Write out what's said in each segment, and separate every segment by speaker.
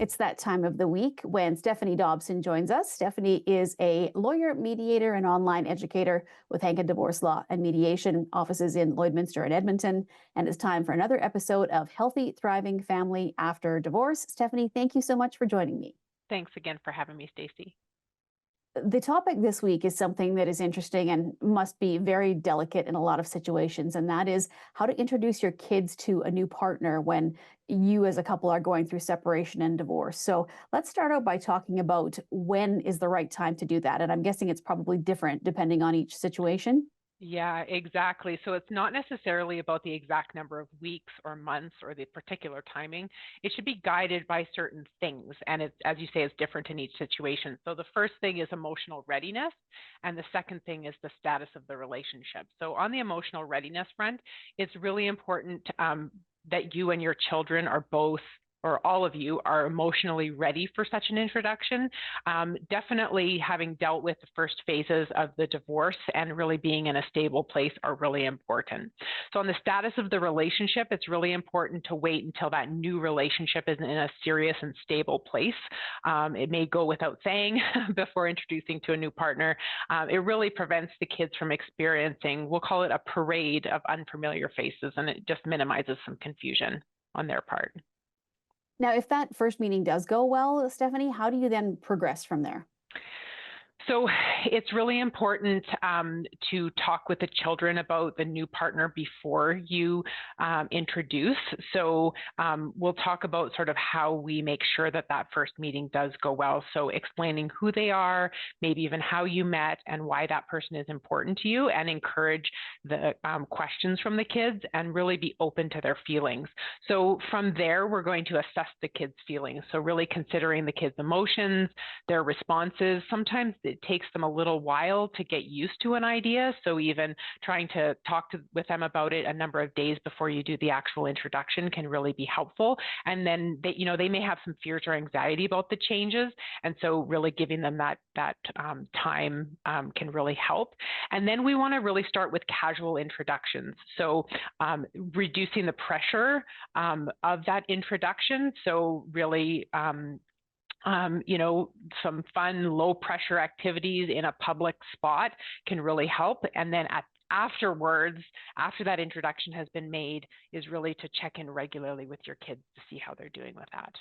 Speaker 1: It's that time of the week when Stephanie Dobson joins us. Stephanie is a lawyer, mediator, and online educator with Hankton Divorce Law and Mediation offices in Lloydminster and Edmonton. And it's time for another episode of Healthy, Thriving Family After Divorce. Stephanie, thank you so much for joining me.
Speaker 2: Thanks again for having me, Stacey.
Speaker 1: The topic this week is something that is interesting and must be very delicate in a lot of situations, and that is how to introduce your kids to a new partner when you as a couple are going through separation and divorce. So let's start out by talking about when is the right time to do that. And I'm guessing it's probably different depending on each situation.
Speaker 2: Yeah, exactly. So it's not necessarily about the exact number of weeks or months or the particular timing. It should be guided by certain things. And it's, as you say, it's different in each situation. So the first thing is emotional readiness. And the second thing is the status of the relationship. So on the emotional readiness front, it's really important that you and your children are both, or all of you, are emotionally ready for such an introduction. Definitely having dealt with the first phases of the divorce and really being in a stable place are really important. So on the status of the relationship, it's really important to wait until that new relationship is in a serious and stable place. It may go without saying before introducing to a new partner. It really prevents the kids from experiencing, we'll call it a parade of unfamiliar faces, and it just minimizes some confusion on their part.
Speaker 1: Now, if that first meeting does go well, Stephanie, how do you then progress from there?
Speaker 2: So it's really important to talk with the children about the new partner before you introduce. So we'll talk about sort of how we make sure that that first meeting does go well. So explaining who they are, maybe even how you met and why that person is important to you, and encourage the questions from the kids and really be open to their feelings. So from there, we're going to assess the kids' feelings. So really considering the kids' emotions, their responses. Sometimes it takes them a little while to get used to an idea. So even trying to talk with them about it a number of days before you do the actual introduction can really be helpful. And then they may have some fears or anxiety about the changes. And so really giving them that time can really help. And then we want to really start with casual introductions. So reducing the pressure of that introduction. So really some fun, low pressure activities in a public spot can really help. And then afterwards, after that introduction has been made, is really to check in regularly with your kids to see how they're doing with that.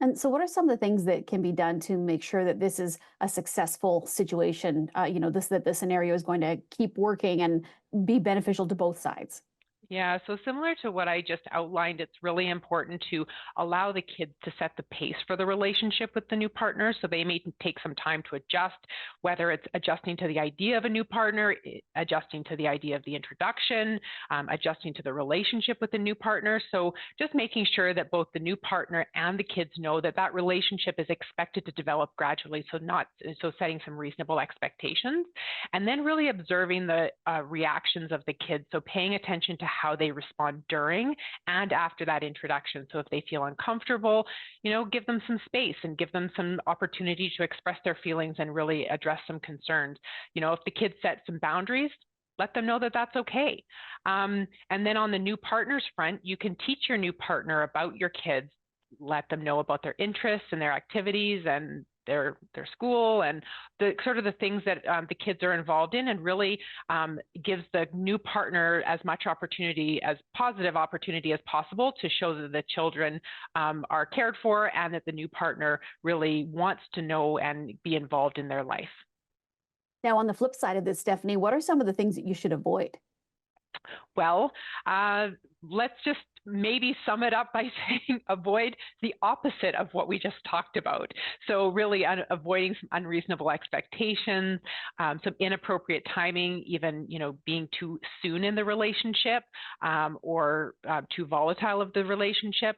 Speaker 1: And so what are some of the things that can be done to make sure that this is a successful situation, that the scenario is going to keep working and be beneficial to both sides?
Speaker 2: Yeah, so similar to what I just outlined, it's really important to allow the kids to set the pace for the relationship with the new partner. So they may take some time to adjust, whether it's adjusting to the idea of a new partner, adjusting to the idea of the introduction, adjusting to the relationship with the new partner. So just making sure that both the new partner and the kids know that that relationship is expected to develop gradually. So setting some reasonable expectations, and then really observing the reactions of the kids. So paying attention to how they respond during and after that introduction. So if they feel uncomfortable, give them some space and give them some opportunity to express their feelings and really address some concerns. If the kids set some boundaries, let them know that that's okay. And then on the new partners front, you can teach your new partner about your kids, let them know about their interests and their activities and their school and the sort of the things that the kids are involved in, and really gives the new partner as much positive opportunity as possible to show that the children are cared for and that the new partner really wants to know and be involved in their life.
Speaker 1: Now, on the flip side of this, Stephanie, what are some of the things that you should avoid?
Speaker 2: Well, let's just maybe sum it up by saying avoid the opposite of what we just talked about. So really avoiding some unreasonable expectations, some inappropriate timing, even being too soon in the relationship or too volatile of the relationship.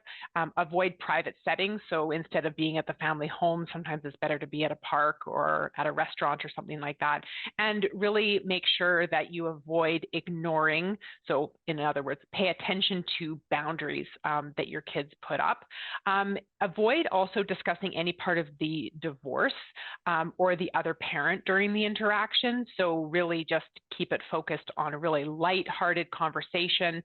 Speaker 2: Avoid private settings. So instead of being at the family home, sometimes it's better to be at a park or at a restaurant or something like that. And really make sure that you avoid ignoring. So in other words, pay attention attention to boundaries that your kids put up. Avoid also discussing any part of the divorce or the other parent during the interaction. So really just keep it focused on a really light-hearted conversation.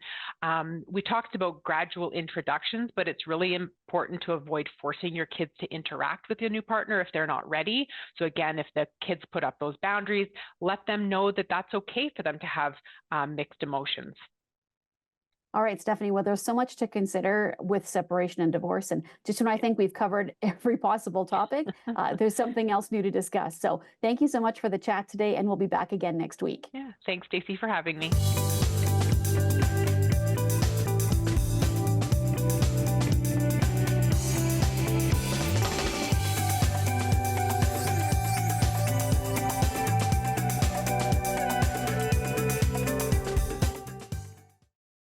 Speaker 2: We talked about gradual introductions, but it's really important to avoid forcing your kids to interact with your new partner if they're not ready. So again, if the kids put up those boundaries, let them know that that's okay for them to have mixed emotions.
Speaker 1: All right, Stephanie, well, there's so much to consider with separation and divorce. And just when I think we've covered every possible topic, there's something else new to discuss. So thank you so much for the chat today, and we'll be back again next week.
Speaker 2: Yeah, thanks, Stacey, for having me.